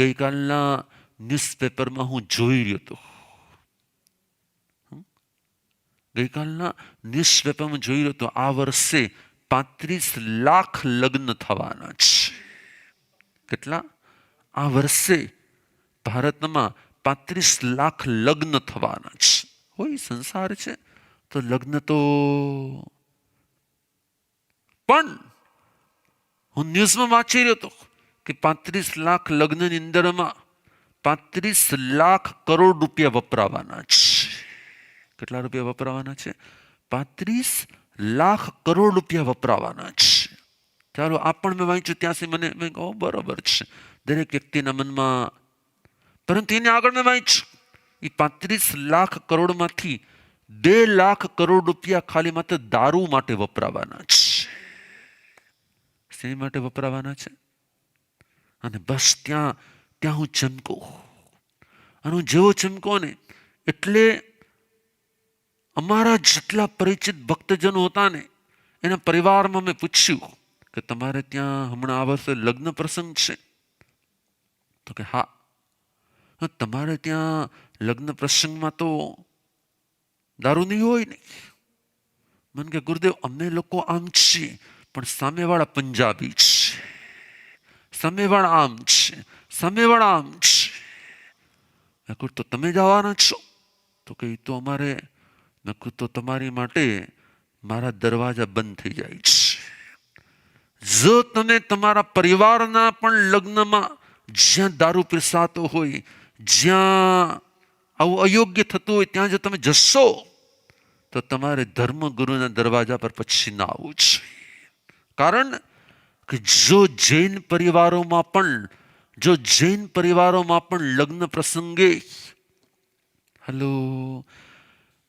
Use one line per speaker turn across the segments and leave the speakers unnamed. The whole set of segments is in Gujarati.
ગઈકાલના ન્યૂઝપેપરમાં હું જોઈ રહ્યો હતો. ગઈકાલના ન્યૂઝપેપરમાં જોઈ રહ્યો હતો, આ વર્ષે 35 લાખ લગ્ન થવાના છે. કેટલા? આ વર્ષે ભારતમાં 35 લાખ લગ્ન થવાના છે. હોય સંસાર છે તો લગ્ન તો. પણ હું ન્યૂઝમાં વાંચી રહ્યો હતો કે 35 લાખ લગ્નની અંદરમાં 35 લાખ કરોડ રૂપિયા વપરાવાના છે. કેટલા રૂપિયા વપરાવાના છે? 35 લાખ કરોડ રૂપિયા વપરાવાના છે. ચાલો આ પણ મેં વાંચ્યું ત્યાં સુધી મેં કહું બરોબર છે દરેક વ્યક્તિના મનમાં. પરંતુ એને આગળ મેં વાંચ્યું એ 35 લાખ કરોડમાંથી 2 લાખ કરોડ રૂપિયા ખાલી માત્ર દારૂ માટે વપરાવાના છે. શેની માટે વપરાવાના છે? અને બસ ત્યાં હું ચમકું. અને હું જેવો ચમકો ને એટલે અમારા જેટલા પરિચિત ભક્તજનો હતા ને એના પરિવારમાં મેં પૂછ્યું કે તમારે ત્યાં હમણાં આ વર્ષે લગ્ન પ્રસંગ છે? તો કે હા. તમારે ત્યાં લગ્ન પ્રસંગમાં તો દારૂ નહીં હોય ને? મને કે ગુરુદેવ અમે લોકો આમ છીએ પણ સામેવાળા પંજાબી છે, સામેવાળા આમ છે, સામેવાળા આમ છે. મેં કહ્યું તો તમે જવાના છો? તો કે તો અમારે. મેં કહ્યું તો તમારી માટે મારા દરવાજા બંધ થઈ જાય છે. જો તમે તમારા પરિવારના પણ લગ્નમાં જ્યાં દારૂ પીરસાતો હોય, જ્યાં આવું અયોગ્ય થતું હોય ત્યાં જો તમે જશો તો તમારે ધર્મગુરુના દરવાજા પર પછી ના આવવું છે. કારણ કે જો જૈન પરિવારોમાં પણ લગ્ન પ્રસંગે, હલો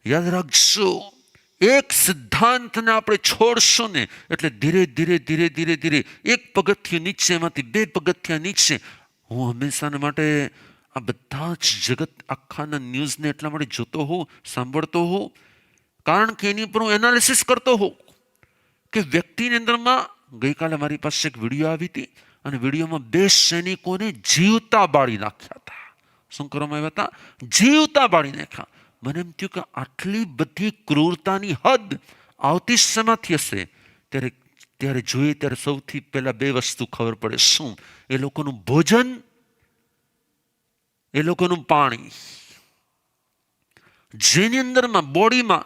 યાદ રાખજો, એક સિદ્ધાંતને આપણે છોડશો ને એટલે ધીરે ધીરે એક પગથિયું નીચે, એમાંથી 2 પગથિયા નીચે. હું હંમેશાને માટે આ બધા જ જગત આખાના ન્યૂઝને એટલા માટે જોતો હોઉં, સાંભળતો હોઉં, કારણ કે એની પર હું એનાલિસિસ કરતો હોઉં કે વ્યક્તિની અંદરમાં. ગઈકાલે મારી પાસે એક વિડીયો આવી હતી અને વિડીયોમાં 2 સૈનિકોને જીવતા બાળી નાખ્યા હતા. શું કરવામાં આવ્યા હતા? જીવતા બાળી નાખ્યા. મને એમ થયું કે આટલી બધી ક્રૂરતાની હદ આવતી શેમાંથી હશે? ત્યારે જોઈએ ત્યારે સૌથી પહેલા 2 વસ્તુ ખબર પડે. શું? એ લોકોનું ભોજન, એ લોકોનું પાણી. જેની અંદરમાં બોડીમાં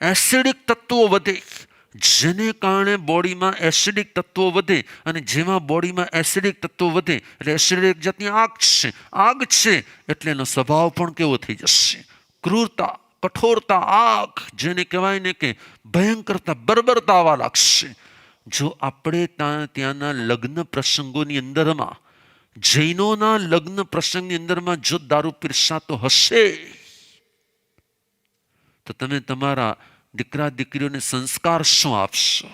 એસિડિક તત્વો વધે, જેને કારણે બોડીમાં એસિડિક તત્વો વધે, અને જેમાં બોડીમાં એસિડિક તત્વો વધે એટલે એસિડ એક જાતની આગ છે એટલે એનો સ્વભાવ પણ કેવો થઈ જશે? ક્રૂરતા, કઠોરતા, આગ, જેને કહેવાય ને કે ભયંકરતા, બર્બરતા આવવા લાગશે. જો આપણે ત્યાંના લગ્ન પ્રસંગોની અંદરમાં, જૈનોના લગ્ન પ્રસંગની અંદરમાં જો દારૂ પીરસાતો હશે તો તમે તમારા દીકરા દીકરીઓને સંસ્કાર શું આપશો?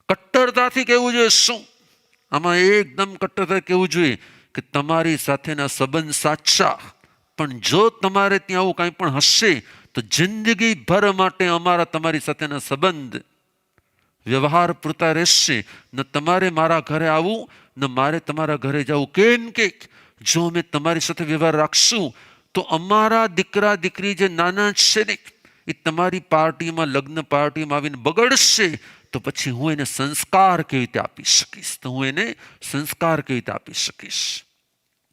કટ્ટરતાથી કહેવું જોઈએ. શું આમાં એકદમ કટ્ટરતા કહેવું જોઈએ કે તમારી સાથેના સંબંધ સાચા, પણ જો તમારે ત્યાં આવું કાંઈ પણ હશે તો જિંદગીભર માટે અમારા તમારી સાથેના સંબંધ વ્યવહાર પૂરતા રહેશે. ન તમારે મારા ઘરે આવવું, ન મારે તમારા ઘરે જવું. કેમ કે જો અમે તમારી સાથે વ્યવહાર રાખશું તો અમારા દીકરા દીકરી જે નાના છે ને એ તમારી પાર્ટીમાં, લગ્ન પાર્ટીમાં આવીને બગડશે તો પછી હું એને સંસ્કાર કેવી રીતે આપી શકીશ?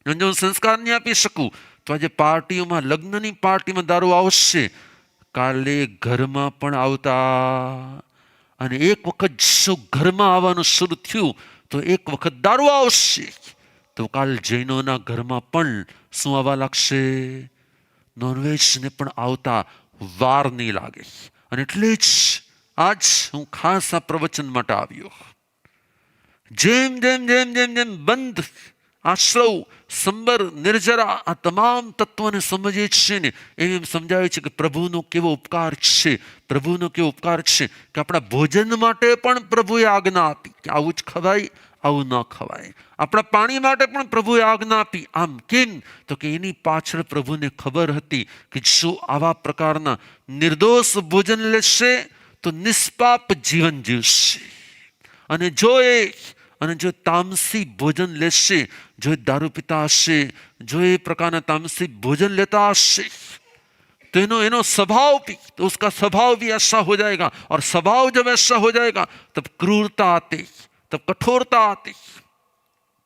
અને જો હું સંસ્કાર નહીં આપી શકું તો આજે પાર્ટીઓમાં, લગ્નની પાર્ટીમાં દારૂ આવશે, કાલે ઘરમાં પણ આવતા. અને એક વખત જો ઘરમાં આવવાનું શરૂ થયું તો એક વખત દારૂ આવશે તો કાલ જૈનોના ઘરમાં પણ શું આવવા લાગશે? નોનવેજને પણ આવતા વાર નહીં લાગે. અને એટલે જ આજ હું ખાસ આ પ્રવચન માટે આવ્યો. જેમ બંધ, આશ્રવ, સંબર, નિર્જરા આ તમામ તત્વોને સમજીએ છીએ ને એમ સમજાવે છે કે પ્રભુનો કેવો ઉપકાર છે, કે આપણા ભોજન માટે પણ પ્રભુએ આજ્ઞા આપી કે આવું જ ખવાય, આવું ન ખવાય. આપણા પાણી માટે પણ પ્રભુએ આજ્ઞા આપી. આમ કેમ? તો કે એની પાછળ પ્રભુને ખબર હતી કે જો આવા પ્રકારના નિર્દોષ ભોજન લેશે તો નિષ્પાપ જીવન જીવશે, અને જો એ અને જો તામસી ભોજન લેશે, જો એ દારૂ પીતા હશે, જો એ પ્રકારના તામસી ભोजन लेता हશે, तो एनो स्वभाव भी, तो उसका स्वभाव भी ऐसा हो जाएगा। और स्वभाव जब ऐसा हो जाएगा तब क्रूरता आती, तब कठोरता आती।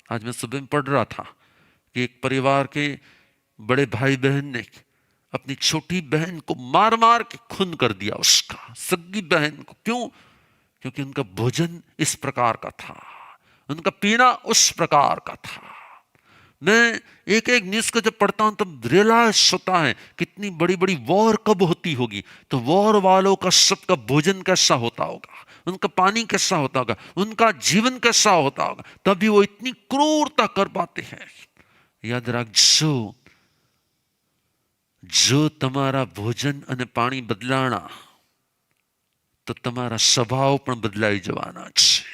आज मैं सुबह में पढ़ रहा था कि एक परिवार के बड़े भाई बहन ने अपनी छोटी बहन को मार मार के खून कर दिया, उसका सगी बहन को। क्यों? क्योंकि उनका भोजन इस प्रकार का था, उनका पीना उस प्रकार का था। मैं एक एक न्यूज को जब पढ़ता हूं तब रियलाइज होता है कितनी बड़ी बड़ी वॉर कब होती होगी, तो वॉर वालों का सबका भोजन कैसा होता होगा, उनका पानी कैसा होता होगा, उनका जीवन कैसा होता होगा, तभी वो इतनी क्रूरता कर पाते हैं। याद रखजो, जो તમારા ભોજન અને પાણી બદલાણા તો તમારા સ્વભાવ પણ બદલાઈ જવાના છે।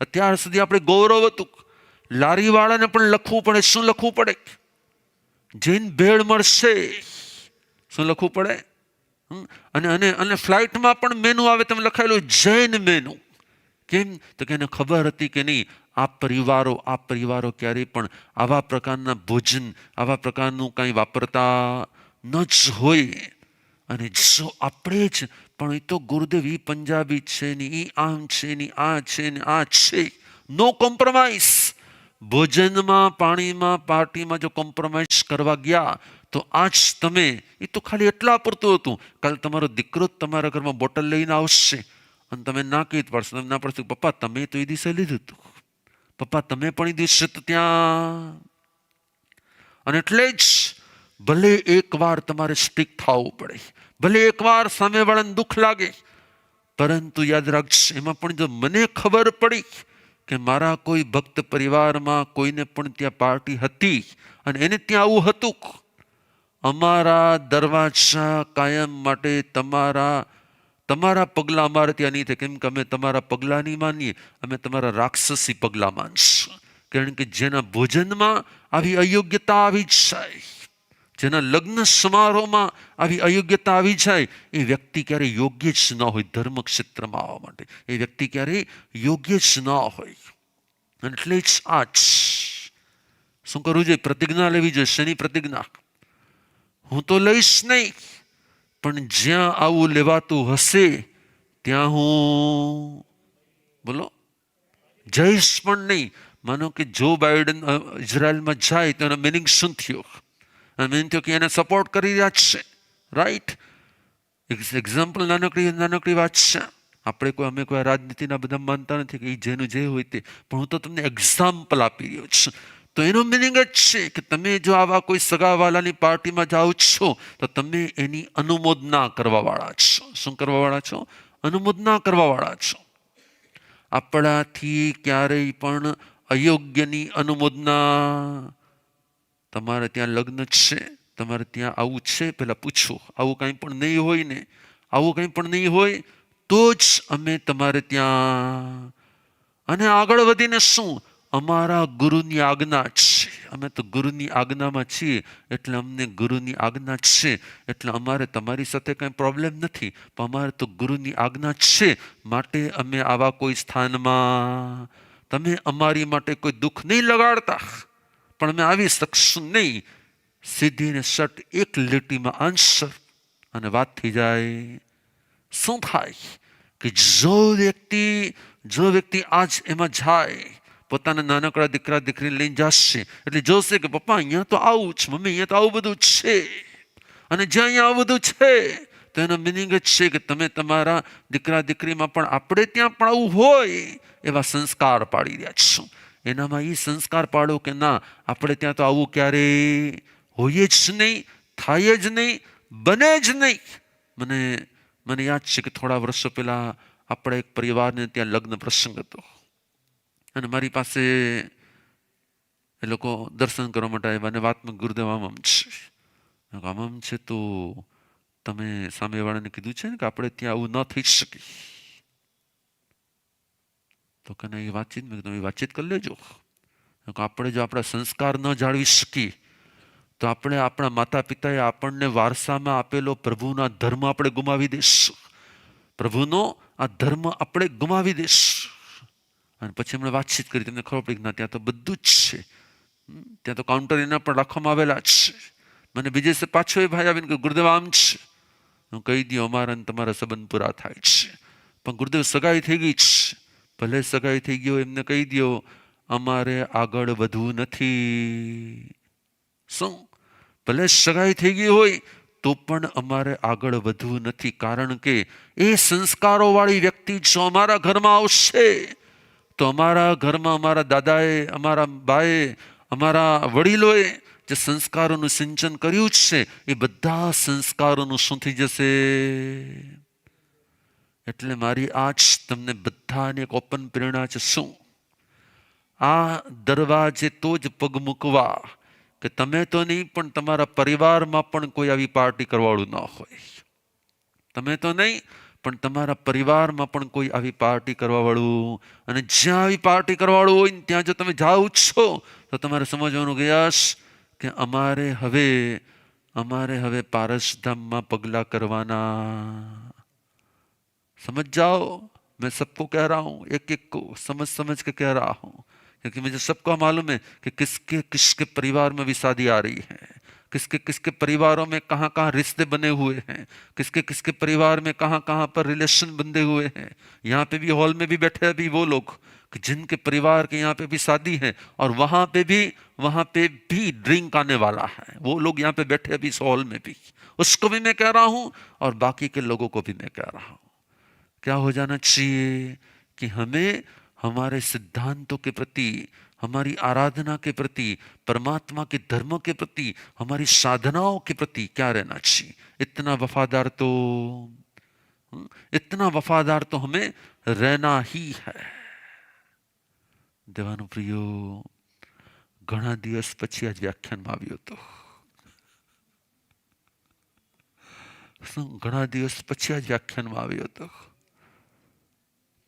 અત્યાર સુધી આપણે ગૌરવ હતું, લારીવાળાને પણ લખવું પડે, શું લખવું પડે? જૈન ભેળ મળશે, શું લખવું પડે? અને અને અને ફ્લાઇટમાં પણ મેનુ આવે, તમે લખાયેલું જૈન મેનુ। કેમ? તો કે એને ખબર હતી કે નહીં, આ પરિવારો ક્યારેય પણ આવા પ્રકારના ભોજન, આવા પ્રકારનું કંઈ વાપરતા ન જ હોય। અને જો આપણે જ, પણ એ તો ગુરુદેવ ઈ પંજાબી છે ને, ઈ આમ છે ને, આ છે ને, આ છે, નો કોમ્પ્રોમાઇઝ। ભોજનમાં, પાણીમાં, પાર્ટીમાં જો કોમ્પ્રોમાઇઝ કરવા ગયા તો આજ તમે, એ તો ખાલી એટલા પૂરતું હતું, કાલે તમારો દીકરો તમારા ઘરમાં બોટલ લઈને આવશે અને તમે ના કહી પડશે, તમે ના પડશે, પપ્પા તમે તો એ દિવસે લીધું હતું, પપ્પા તમે પણ એ દિવસે તો ત્યાં। અને એટલે જ ભલે એકવાર તમારે સ્ટીક થવું પડે, ભલે એકવાર સામેવાળાને દુઃખ લાગે, પરંતુ યાદ રાખજો, એમાં પણ જો મને ખબર પડી કે મારા કોઈ ભક્ત પરિવારમાં કોઈને પણ ત્યાં પાર્ટી હતી અને એને ત્યાં આવું હતું, અમારા દરવાજા કાયમ માટે તમારા પગલાં અમારે ત્યાં નહીં થાય। કેમ કે અમે તમારા પગલાં નહીં માનીએ, અમે તમારા રાક્ષસી પગલાં માનશું। કારણ કે જેના ભોજનમાં આવી અયોગ્યતા આવી જાય, જેના લગ્ન સમારોહમાં આવી અયોગ્યતા આવી જાય, એ વ્યક્તિ ક્યારે યોગ્ય જ ન હોય ધર્મ ક્ષેત્રમાં આવવા માટે, એ વ્યક્તિ ક્યારે યોગ્ય જ ન હોય। એટલે જ આજ શું કરવું જોઈએ? પ્રતિજ્ઞા લેવી જોઈએ। શેની પ્રતિજ્ઞા? હું તો લઈશ નહીં, પણ જ્યાં આવું લેવાતું હશે ત્યાં હું બોલો જઈશ પણ નહીં। માનો કે જો બાઇડન ઇઝરાયલમાં જાય તો એનો મિનિંગ શું થયો? મીન થયો કે એને સપોર્ટ કરી રહ્યા છે, રાઈટ? એક્ઝામ્પલ નાનકડી વાત છે। આપણે અમે કોઈ રાજનીતિના બધા માનતા નથી કે એ જેનું જે હોય તે, પણ હું તો તમને એક્ઝામ્પલ આપી રહ્યો છું। તો એનો મિનિંગ જ છે કે તમે જો આવા કોઈ સગાવાલાની પાર્ટીમાં જાઓ છો તો તમે એની અનુમોદના કરવાવાળા છો। શું કરવાવાળા છો? અનુમોદના કરવાવાળા છો। આપણાથી ક્યારેય પણ અયોગ્યની અનુમોદના, તમારે ત્યાં લગ્ન છે, તમારે ત્યાં આવું છે, પહેલાં પૂછો, આવું કંઈ પણ નહીં હોય ને, આવું કંઈ પણ નહીં હોય તો જ અમે તમારે ત્યાં। અને આગળ વધીને શું? અમારા ગુરુની આજ્ઞા છે, અમે તો ગુરુની આજ્ઞામાં છીએ, એટલે અમને ગુરુની આજ્ઞા છે, એટલે અમારે તમારી સાથે કંઈ પ્રોબ્લેમ નથી, પણ અમારે તો ગુરુની આજ્ઞા છે, માટે અમે આવા કોઈ સ્થાનમાં તમે અમારી માટે કોઈ દુઃખ નહીં લગાડતા, પણ અમે આવી શકશું નહીં। સીધી ને શટ એક લીટીમાં આન્સર અને વાત થઈ જાય। શું થાય કે જો વ્યક્તિ આજ એમાં જાય, પોતાના નાનકડા દીકરા દીકરીને લઈને જશે, એટલે જોશે કે પપ્પા અહીંયા તો આવું છે, મમ્મી અહીંયા તો આવું બધું છે, અને જ્યાં અહીંયા આવું બધું છે તો એનો મિનિંગ જ છે કે તમે તમારા દીકરા દીકરીમાં પણ આપણે ત્યાં પણ આવું હોય એવા સંસ્કાર પાડી રહ્યા છો। એનામાં એ સંસ્કાર પાડો કે ના, આપણે ત્યાં તો આવું ક્યારે હોય જ નહીં, થાય જ નહીં, બને જ નહીં। મને યાદ છે કે થોડા વર્ષો પહેલાં આપણા એક પરિવારને ત્યાં લગ્ન પ્રસંગ હતો અને મારી પાસે એ લોકો દર્શન કરવા માટે આવ્યા અને વાતમાં ગુરુદેવ આમ છે તો તમે સામેવાળાને કીધું છે ને કે આપણે ત્યાં આવું ન થઈ શકે? તો કે એ વાતચીત, મેં કીધું એ વાતચીત કરી લેજો। આપણે જો આપણા સંસ્કાર ન જાળવી શકીએ તો આપણે આપણા માતા પિતાએ આપણને વારસામાં આપેલો પ્રભુના ધર્મ આપણે ગુમાવી દઈશું, પ્રભુનો આ ધર્મ આપણે ગુમાવી દઈશું। અને પછી એમણે વાતચીત કરી, તમને ખબર પડી કે ના, ત્યાં તો બધું જ છે, ત્યાં તો કાઉન્ટર એના પણ રાખવામાં આવેલા જ છે. મને બીજે દિવસે પાછો એ ભાઈ આવીને કે ગુરુદેવ આમ છે. હું કહી દઉં અમારા ને તમારા સંબંધ પૂરા થાય છે, પણ ગુરુદેવ સગાઈ થઈ ગઈ છે. ભલે સગાઈ થઈ ગયો, એમને કહી દો અમારે આગળ વધવું નથી. શું? ભલે સગાઈ થઈ ગઈ હોય તો પણ અમારે આગળ વધવું નથી, કારણ કે એ સંસ્કારો વાળી વ્યક્તિ જો અમારા ઘરમાં આવશે તો અમારા ઘરમાં અમારા દાદાએ, અમારા બાએ, અમારા વડીલોએ જે સંસ્કારોનું સિંચન કર્યું છે એ બધા સંસ્કારોનું શું થઈ જશે? એટલે મારી આજ તમને બધાને એક ઓપન પ્રેરણા છે. શું? આ દરવાજે તો જ પગ મૂકવા કે તમે તો નહીં પણ તમારા પરિવારમાં પણ કોઈ આવી પાર્ટી કરવાવાળું ન હોય. તમે તો નહીં પણ તમારા પરિવારમાં પણ કોઈ આવી પાર્ટી કરવાવાળું, અને જ્યાં આવી પાર્ટી કરવાવાળું હોય ને ત્યાં જો તમે જાઓ છો તો તમારે સમજવાનું કે યસ કે અમારે હવે પારસધામમાં પગલાં કરવાના. समझ जाओ, मैं सबको कह रहा हूँ, एक एक को समझ के कह रहा हूँ, क्योंकि मुझे सबको मालूम है कि किसके किसके परिवार में भी शादी आ रही है, किसके किसके परिवारों में कहाँ कहाँ रिश्ते बने हुए हैं, किसके किसके परिवार में कहाँ कहाँ पर रिलेशन बंधे हुए हैं. यहाँ पे भी हॉल में भी बैठे अभी वो लोग कि जिनके परिवार के यहाँ पे भी शादी है और वहाँ पे भी ड्रिंक आने वाला है. वो लोग यहाँ पे बैठे अभी इस हॉल में भी. उसको भी मैं कह रहा हूँ और बाकी के लोगों को भी मैं कह रहा हूँ. क्या हो जाना चाहिए कि हमें हमारे सिद्धांतों के प्रति, हमारी आराधना के प्रति, परमात्मा के धर्म के प्रति, हमारी साधनाओं के प्रति क्या रहना चाहिए? इतना वफादार तो हमें रहना ही है. देवानु प्रियो, घणा दिवस પછી આજ વ્યાખ્યાનમાં આવ્યો હતો. ઘણા દિવસ પછી આજ વ્યાખ્યાનમાં આવ્યો હતો,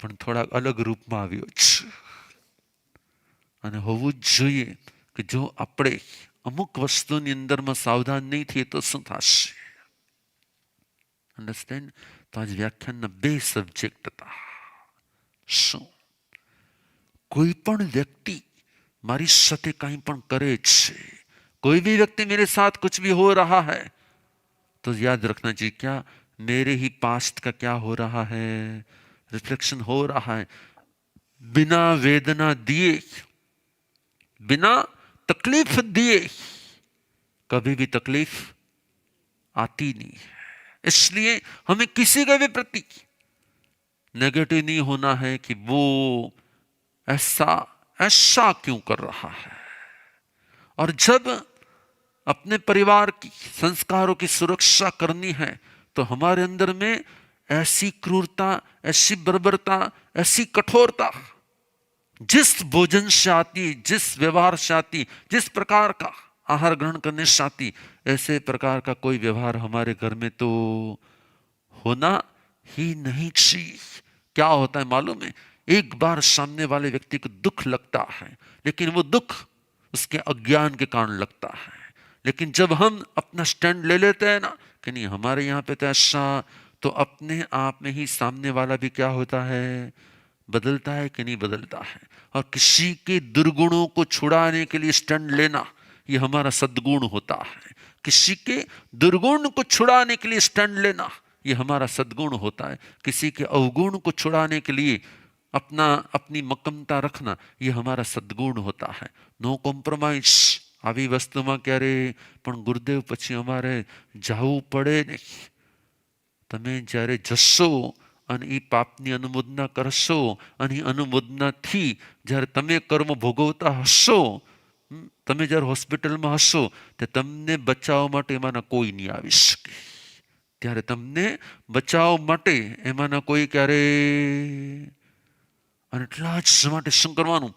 પણ થોડા અલગ રૂપમાં આવ્યો છે. અને હોવું જ જોઈએ કે જો આપણે અમુક વસ્તુની અંદરમાં સાવધાન નહીં થઈએ તો શું થશે? અન્ડરસ્ટેન્ડ? તો આજ વ્યાખ્યાનના 2 સબ્જેક્ટ હતા. શું? કોઈ પણ વ્યક્તિ મારી સાથે કંઈ પણ કરે છે, कोई भी व्यक्ति मेरे साथ कुछ भी हो रहा है तो याद रखना चाहिए क्या मेरे ही पास्ट का क्या हो रहा है, रिफ्लेक्शन हो रहा है. बिना वेदना दिए, बिना तकलीफ दिए कभी भी तकलीफ आती नहीं है. इसलिए हमें किसी के भी प्रति नेगेटिव नहीं होना है कि वो ऐसा क्यों कर रहा है. और जब अपने परिवार की संस्कारों की सुरक्षा करनी है तो हमारे अंदर में ऐसी क्रूरता, ऐसी बर्बरता, ऐसी कठोरता जिस भोजन से आती, जिस व्यवहार से आती, जिस प्रकार का आहार ग्रहण करने से आती, ऐसे प्रकार का कोई व्यवहार हमारे घर में तो होना ही नहीं चाहिए. क्या होता है मालूम है? एक बार सामने वाले व्यक्ति को दुख लगता है, लेकिन वो दुख उसके अज्ञान के कारण लगता है. लेकिन जब हम अपना स्टैंड ले लेते हैं ना कि नहीं हमारे यहाँ पे तो ऐसा, तो अपने आप में ही सामने वाला भी क्या होता है? बदलता है कि नहीं बदलता है. और किसी के दुर्गुणों को छुड़ाने के लिए स्टैंड लेना ये हमारा सद्गुण होता है. किसी के दुर्गुण को छुड़ाने के लिए स्टैंड लेना ये हमारा सद्गुण होता है. किसी के अवगुण को छुड़ाने के लिए अपनी मक्कमता रखना ये हमारा सद्गुण होता है. No compromise. આવી વસ્તુમાં ક્યારે પણ ગુરુદેવ પછી અમારે જવું પડે નહીં. તમે જ્યારે જશો અને એ પાપની અનુમોદના કરશો અને એ અનુમોદનાથી જ્યારે તમે કર્મ ભોગવતા હશો, તમે જ્યારે હોસ્પિટલમાં હશો તો તમને બચાવવા માટે એમાંના કોઈ નહીં આવી શકે. ત્યારે તમને બચાવવા માટે એમાંના કોઈ ક્યારે, અને એટલા જ માટે શું કરવાનું?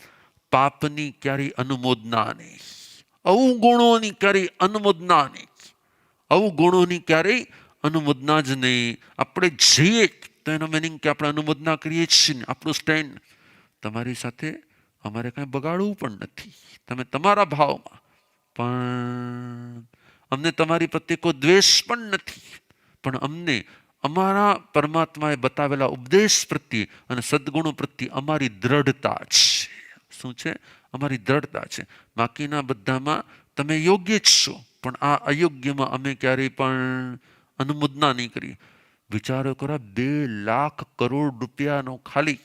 પાપની ક્યારેય અનુમોદના નહીં, અવગુણોની ક્યારેય અનુમોદના નહીં, અવગુણોની ક્યારેય અનુમોદના જ નહીં. આપણે જઈએ તો એનો મિનિંગ કે આપણે અનુમોદના કરીએ છીએ ને, આપણું સ્ટેન્ડ તમારી સાથે અમારે કાંઈ બગાડવું પણ નથી. તમે તમારા ભાવમાં, પણ અમને તમારી પ્રત્યે કોઈ દ્વેષ પણ નથી, પણ અમને અમારા પરમાત્માએ બતાવેલા ઉપદેશ પ્રત્યે અને સદગુણો પ્રત્યે અમારી દ્રઢતા છે. શું છે? અમારી દ્રઢતા છે. બાકીના બધામાં તમે યોગ્ય જ છો, પણ આ અયોગ્યમાં અમે ક્યારેય પણ અનુમોદના નહીં કરી. વિચારો કરો, 2 લાખ કરોડ રૂપિયાનો ખાલી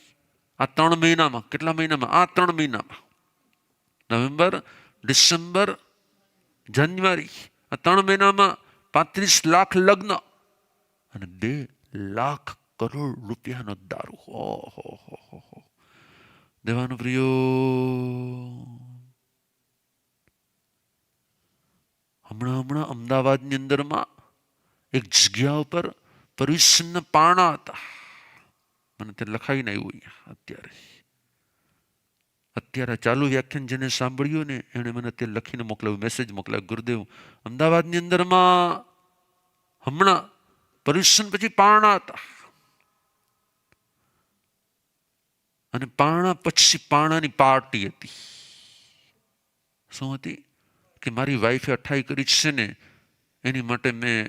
આ 3 મહિનામાં. કેટલા મહિનામાં? આ 3 મહિનામાં, નવેમ્બર, ડિસેમ્બર, જાન્યુઆરી, આ 3 મહિનામાં 35 લાખ લગ્ન અને 2 લાખ કરોડ રૂપિયાનો દારૂ. હો. દેવાનો પ્રિયો, હમણાં અમદાવાદની અંદરમાં એક જગ્યા ઉપર પર્યુષણના પારણા હતા. મને તે લખાઈને આવ્યું અત્યારે ચાલુ વ્યાખ્યાન જેને સાંભળ્યું ને એણે મને તે લખીને મોકલાવ્યું, મેસેજ મોકલાવ્યો. ગુરુદેવ, અમદાવાદની અંદરમાં હમણાં પર્યુષણ પછી પારણા હતા અને પારણા પછી પારણાની પાર્ટી હતી. શું હતી? કે મારી વાઈફે 28 કરી છે ને એની માટે મેં,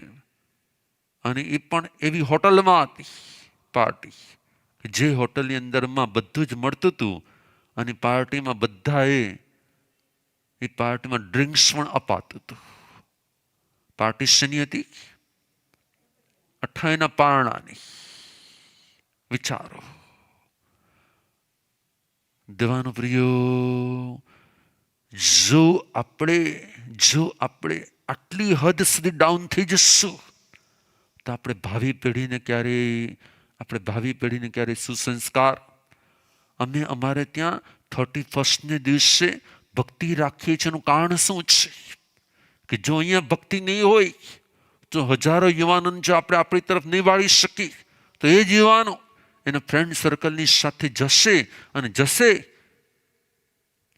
અને એ પણ એવી હોટલમાં હતી પાર્ટી કે જે હોટલની અંદરમાં બધું જ મળતું હતું અને પાર્ટીમાં બધાએ એ પાર્ટીમાં ડ્રિંક્સ પણ અપાતું હતું. પાર્ટી શેની હતી? 28ના પારણાની. વિચારો દેવાનો પ્રિયો, જો આપણે આટલી હદ સુધી ડાઉન થઈ જશું તો આપણે ભાવિ પેઢીને ક્યારેય સુસંસ્કાર. અમે અમારે ત્યાં 31ને દિવસે ભક્તિ રાખીએ છીએ. એનું કારણ શું છે? કે જો અહીંયા ભક્તિ નહીં હોય તો હજારો યુવાનો જો આપણે આપણી તરફ નહીં વાળી શકીએ તો એ જ યુવાનો એના ફ્રેન્ડ સર્કલની સાથે જશે અને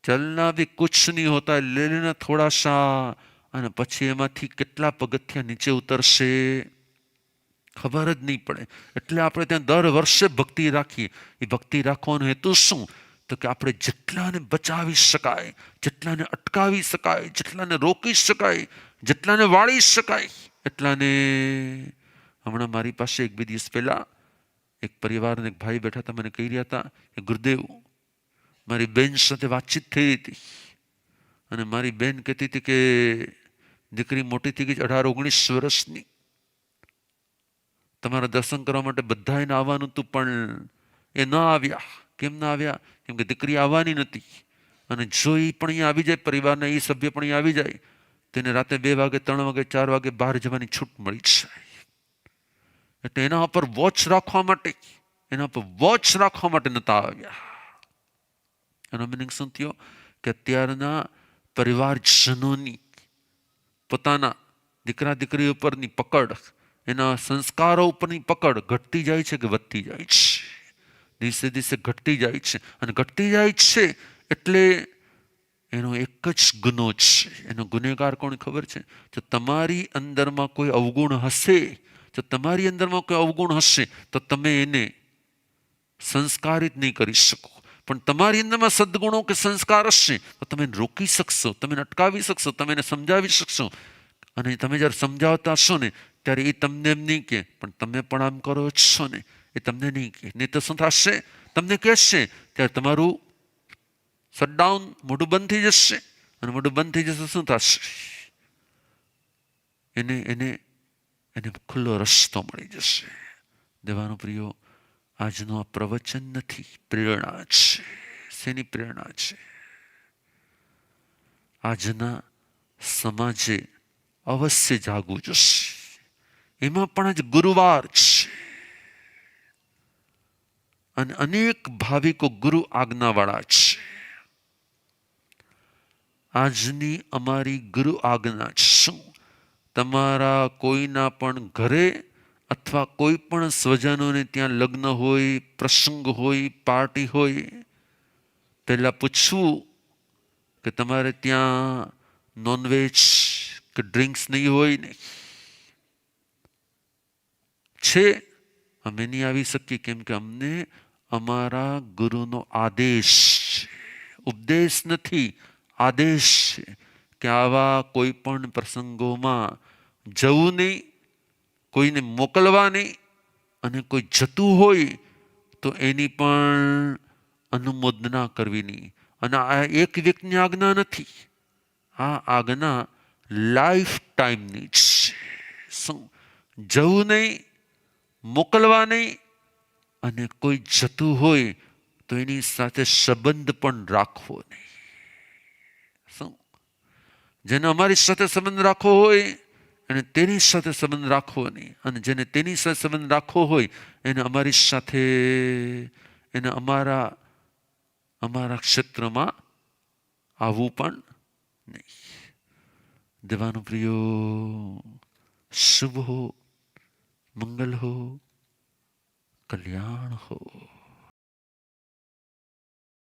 ચલના ભી કુછ નહીં હોતા, લે લેના થોડા સા, અને પછી એમાંથી કેટલા પગથિયા નીચે ઉતરશે ખબર જ નહીં પડે. એટલે આપણે ત્યાં દર વર્ષે ભક્તિ રાખીએ. એ ભક્તિ રાખવાનો હેતુ શું? તો કે આપણે જેટલાને બચાવી શકાય, જેટલાને અટકાવી શકાય, જેટલાને રોકી શકાય, જેટલાને વાળી શકાય એટલાને. હમણાં મારી પાસે 1-2 દિવસ પહેલા એક પરિવારને એક ભાઈ બેઠા હતા, મને કહી રહ્યા હતા કે ગુરુદેવ, મારી બેન સાથે વાતચીત થઈ હતી અને મારી બેન કહેતી હતી કે દીકરી મોટી થઈ ગઈ, 18-19 વર્ષની. તમારા દર્શન કરવા માટે બધા એને આવવાનું હતું પણ એ ન આવ્યા. કેમ ના આવ્યા? કેમ કે દીકરી આવવાની નથી. અને જો એ પણ અહીંયા આવી જાય, પરિવારના એ સભ્ય પણ અહીંયા આવી જાય, તેને રાતે 2 વાગે, 3 વાગે, 4 વાગે બહાર જવાની છૂટ મળી જાય. એટલે એના ઉપર વોચ રાખવા માટે નતા આવ્યા. એનો મિનિંગ શું થયો? કે અત્યારના પરિવારજનોની પોતાના દીકરા દીકરી ઉપરની પકડ, એના સંસ્કારો ઉપરની પકડ ઘટતી જાય છે કે વધતી જાય છે? દિવસે દિવસે ઘટતી જાય છે. અને ઘટતી જાય છે એટલે એનો એક જ ગુનો છે. એનો ગુનેગાર કોણ ખબર છે? જો તમારી અંદરમાં કોઈ અવગુણ હશે, તો તમે એને સંસ્કારિત નહીં કરી શકો. પણ તમારી અંદરમાં સદગુણો કે સંસ્કાર હશે તો તમે રોકી શકશો, તમે અટકાવી શકશો, તમે એને સમજાવી શકશો. અને તમે જ્યારે સમજાવતા હશો ને ત્યારે એ તમને એમ નહીં કે પણ તમે પણ આમ કરો છો ને, એ તમને નહીં કે. નહીં તો શું થશે? તમને કહેશે ત્યારે તમારું શટડાઉન, મોઢું બંધ થઈ જશે. અને મોઢું બંધ થઈ જશે શું થશે? એને ખુલ્લો રસ્તો મળી જશે. દેવાનો પ્રિયો, આજનો આ પ્રવચન નથી, પ્રેરણા છે. શેની પ્રેરણા છે? આજના સમાજે અવશ્ય જાગવું જોશે. એમાં પણ આજ ગુરુવાર છે અને અનેક ભાવિકો ગુરુ આજ્ઞાવાળા છે. આજની અમારી ગુરુ આજ્ઞા શું? તમારા કોઈના પણ ઘરે અથવા કોઈ પણ સ્વજનોને ત્યાં લગ્ન હોય, પ્રસંગ હોય, પાર્ટી હોય, પહેલા પૂછવું કે તમારે ત્યાં નોનવેજ કે ડ્રિંક્સ નહીં હોય ને? છે, અમે નહીં આવી શકીએ કેમ કે અમને અમારા ગુરુનો આદેશ છે. ઉપદેશ નથી, આદેશ છે કે આવા કોઈ પણ પ્રસંગોમાં જવું નહીં, કોઈને મોકલવા નહીં, અને કોઈ જતું હોય તો એની પણ અનુમોદના કરવી નહીં. અને આ એક વ્યક્તિની આજ્ઞા નથી, આ આજ્ઞા લાઈફ ટાઈમની છે. શું? જવું નહીં, મોકલવા નહીં, અને કોઈ જતું હોય તો એની સાથે સંબંધ પણ રાખવો નહીં. શું? જેને અમારી સાથે સંબંધ રાખવો હોય એને તેની સાથે સંબંધ રાખવો નહીં, અને જેને તેની સાથે સંબંધ રાખવો હોય એને અમારી સાથે, એને અમારા ક્ષેત્રમાં આવવું પણ નહીં. દેવાનો પ્રિયો, શુભ હો, મંગલ હો, કલ્યાણ હો.